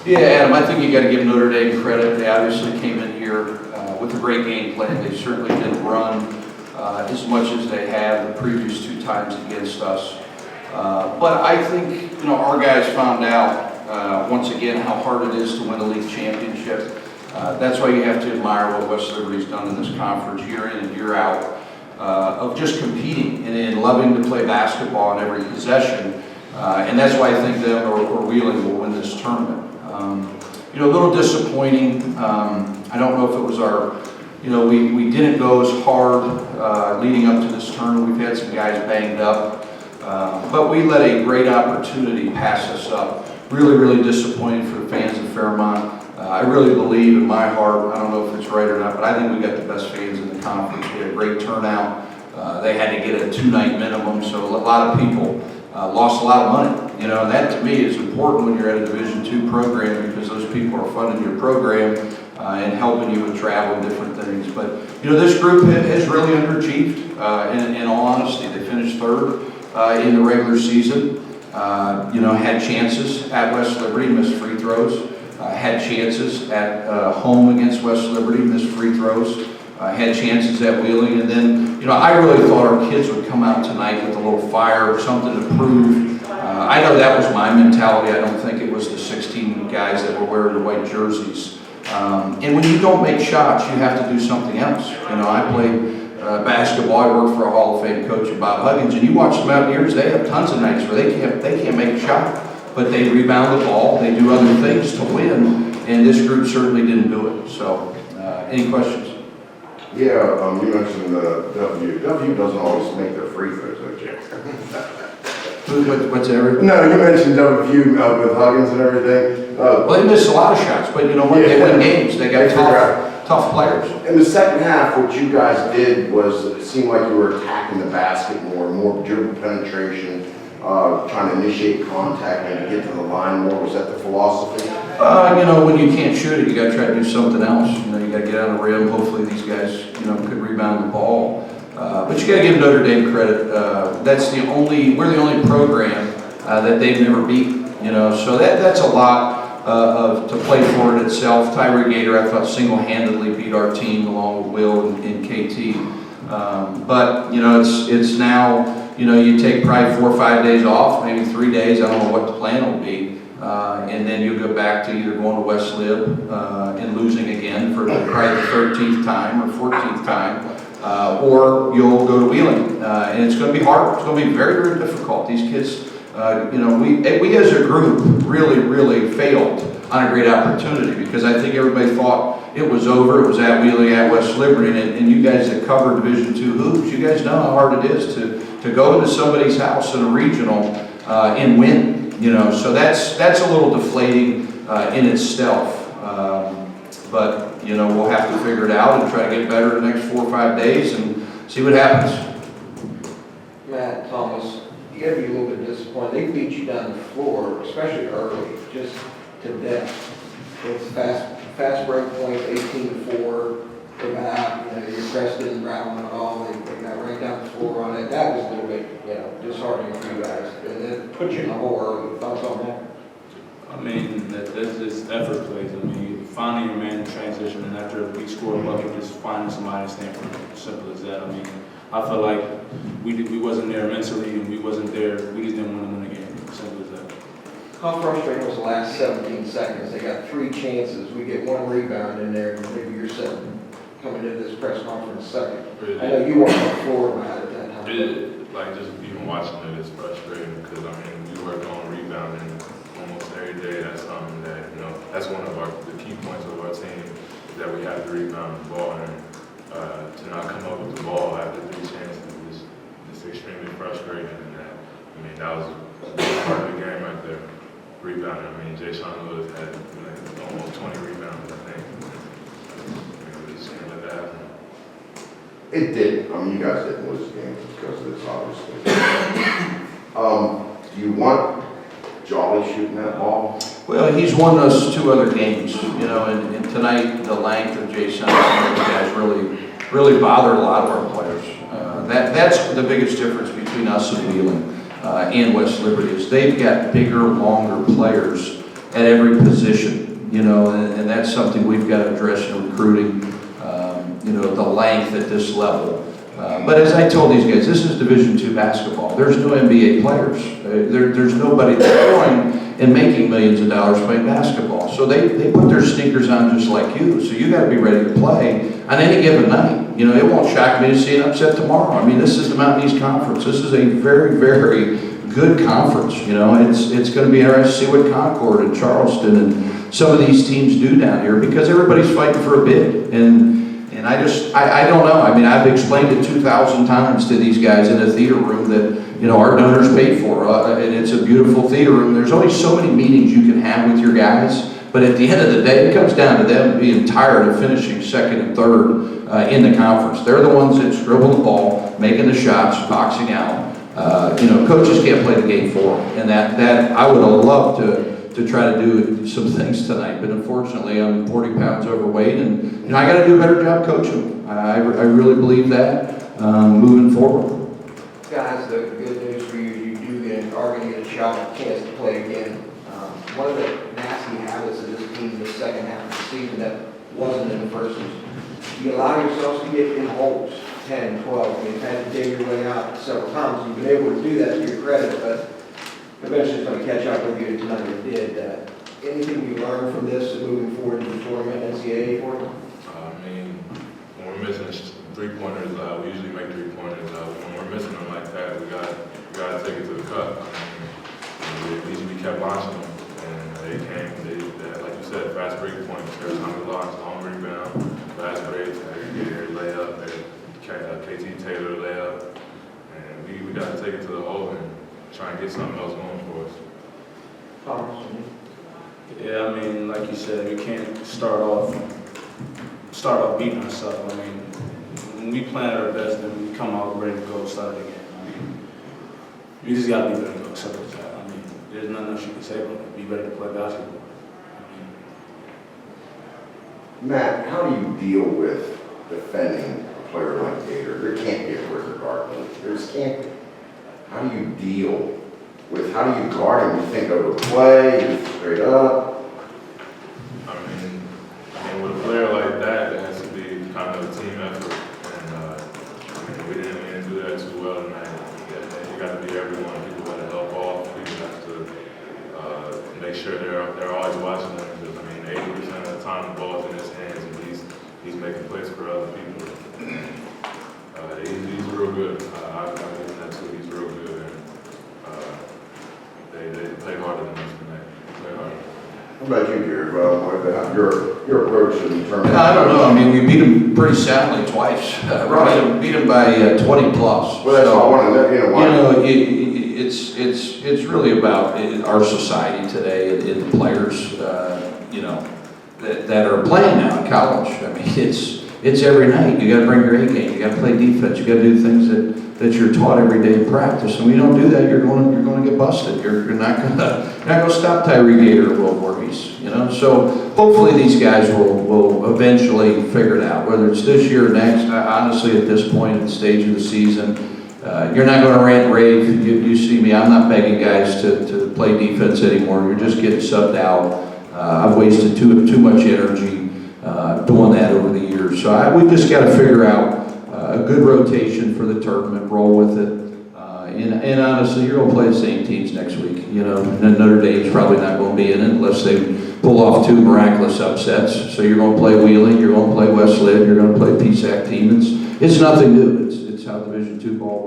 Yeah, Adam, I think you got to give Notre Dame credit. They obviously came in here with a great game plan. They certainly didn't run as much as they have the previous 2 times against us. But I think, our guys found out once again how hard it is to win a league championship. That's why you have to admire what West Liberty's done in this conference year in and year out, of just competing and loving to play basketball in every possession. And that's why I think them or Wheeling will win this tournament. A little disappointing. I don't know if it was our, we didn't go as hard leading up to this tournament. We've had some guys banged up. But we let a great opportunity pass us up. Really, really disappointed for the fans of Fairmont. I really believe in my heart, I don't know if it's right or not, but I think we got the best fans in the conference. We had a great turnout. They had to get a 2-night minimum, so a lot of people lost a lot of money. And that to me is important when you're at a Division II program, because those people are funding your program and helping you with travel and different things. But this group has really underachieved. In all honesty, they finished 3rd in the regular season. Had chances at West Liberty, missed free throws. Had chances at home against West Liberty, missed free throws. Had chances at Wheeling, and then I really thought our kids would come out tonight with a little fire or something to prove. I know that was my mentality. I don't think it was the 16 guys that were wearing the white jerseys. And when you don't make shots, you have to do something else. I played basketball. I worked for a Hall of Fame coach, Bob Huggins, and you watch the Mountaineers. They have tons of nights where they can't make a shot, but they rebound the ball. They do other things to win, and this group certainly didn't do it. So, any questions? Yeah, you mentioned W. W doesn't always make their free throws, don't you? What's that? No, you mentioned W with Huggins and everything. Well, they missed a lot of shots, but what? They win games. They got tough players. In the second half, what you guys did was it seemed like you were attacking the basket more dribble penetration, trying to initiate contact and get to the line more. Was that the philosophy? When you can't shoot it, you got to try to do something else. You got to get on the rim. Hopefully these guys, could rebound the ball. But you got to give Notre Dame credit. We're the only program that they've never beat. So that's a lot to play for it itself. Tyree Gator, I thought, single-handedly beat our team along with Will and KT. But it's now, you take probably 4 or 5 days off, maybe 3 days. I don't know what the plan will be. And then you'll go back to either going to West Lib and losing again for probably the 13th time or 14th time, or you'll go to Wheeling. And it's going to be hard. It's going to be very, very difficult. These kids, we as a group really, really failed on a great opportunity, because I think everybody thought it was over. It was at Wheeling, at West Liberty, and you guys that cover Division II hoops, you guys know how hard it is to go into somebody's house in a regional and win. So that's a little deflating in itself. But we'll have to figure it out and try to get better the next 4 or 5 days and see what happens. Matt, Thomas, you got to be a little bit disappointed. They beat you down the floor, especially early, just to death. It's fast break point, 18-4. They got out, your press didn't rattle them at all. They got right down the floor on it. That was a little bit, disheartening for you guys. And it put you in the hole early. Thoughts on that? I mean, that's just effort plays. I mean, finding your man in transition, and after we score a bucket, just finding somebody to stand for them. Simple as that. I mean, I felt like we wasn't there mentally, and we wasn't there. We just didn't want to win the game. Simple as that. How frustrating was the last 17 seconds? They got 3 chances. We get 1 rebound in there, and maybe you're coming into this press conference second. Really? I know you weren't on the floor about it at that time. Just even watching it is frustrating, because we work on rebounding almost every day. That's something that that's one of the key points of our team, is that we have to rebound the ball, and to not come up with the ball after 3 chances is extremely frustrating. And that was a big part of the game right there. Rebounding. Jay Sean Lewis had almost 20 rebounds, I think. We just can't let that happen. It did. You guys didn't lose the game because of this, obviously. Do you want Jolly shooting that ball? Well, he's won us 2 other games, and tonight the length of Jason and the guys really bothered a lot of our players. That's the biggest difference between us and Wheeling and West Liberty, is they've got bigger, longer players at every position, you know, and that's something we've got to address in recruiting, you know, the length at this level. But as I told these guys, this is Division II basketball. There's no NBA players. There's nobody that's going and making millions of dollars playing basketball. So they put their sneakers on just like you. So you got to be ready to play on any given night. You know, it won't shock me to see an upset tomorrow. I mean, this is the Mountain East Conference. This is a very, very good conference. You know, it's going to be interesting to see what Concord and Charleston and some of these teams do down here, because everybody's fighting for a bid. And I don't know. I mean, I've explained it 2,000 times to these guys in a theater room that, you know, our donors paid for, and it's a beautiful theater room. There's only so many meetings you can have with your guys, but at the end of the day, it comes down to them being tired of finishing second and third in the conference. They're the ones that scribble the ball, making the shots, boxing out. You know, coaches can't play the game for them, and that I would have loved to try to do some things tonight, but unfortunately I'm 40 pounds overweight, and you know, I got to do a better job coaching. I really believe that moving forward. Guys, the good news for you, you are going to get a chance to play again. One of the nasty habits of this team in the second half of the season that wasn't in the first is you allow yourselves to get in holes, 10, 12. I mean, you've had to dig your way out several times. You've been able to do that to your credit, but eventually it's going to catch up with you tonight. It did. Anything you learned from this and moving forward in the tournament, NCAA for you? I mean, when we're missing three-pointers, we usually make three-pointers. When we're missing them like that, we got to take it to the cup. I mean, at least we kept launching them, and they came. They like you said, fast break points. Every time we launch, long rebound, fast breaks, aggregator layup, KT Taylor layup, and we got to take it to the hole and try and get something else going for us. Thomas? Yeah, I mean, like you said, we can't start off beating ourselves. I mean, when we plan at our best, then we come out ready to go start again. I mean, you just got to be ready to go. Simple as that. I mean, there's nothing else you can say but it. Be ready to play basketball. Matt, how do you deal with defending a player like Gator? There can't be a quicker guard. There just can't be. How do you deal with, how do you guard him? You think over play, you straight up? I mean, with a player like that, it has to be kind of a team effort. And I mean, we didn't do that too well tonight. You got to be everyone. People got to help off. People have to make sure they're always watching them. Because I mean, 80% of the time the ball's in his hands, and he's making plays for other people. He's real good. I've been that too. He's real good. And they played harder than us tonight. Played harder. How about you, Jared? Well, what about your approach to the tournament? I don't know. I mean, we beat them pretty soundly twice. Right. Beat them by 20 plus. Well, that's all I want to know. You know, why? It's really about our society today and the players, you know, that are playing now in college. I mean, it's every night. You got to bring your A game. You got to play defense. You got to do things that you're taught every day in practice. And when you don't do that, you're going to get busted. You're not going to stop Tyree Gator or Will Voorhees, you know. So hopefully these guys will eventually figure it out. Whether it's this year or next, honestly, at this point in the stage of the season, you're not going to rant rave. You see me. I'm not begging guys to play defense anymore. You're just getting subbed out. I've wasted too much energy doing that over the years. So we just got to figure out a good rotation for the tournament, roll with it. And honestly, you're going to play the same teams next week. You know, Notre Dame's probably not going to be in it unless they pull off two miraculous upsets. So you're going to play Wheeling, you're going to play Wesleyan, you're going to play PSAC team. It's nothing new. It's how Division II ball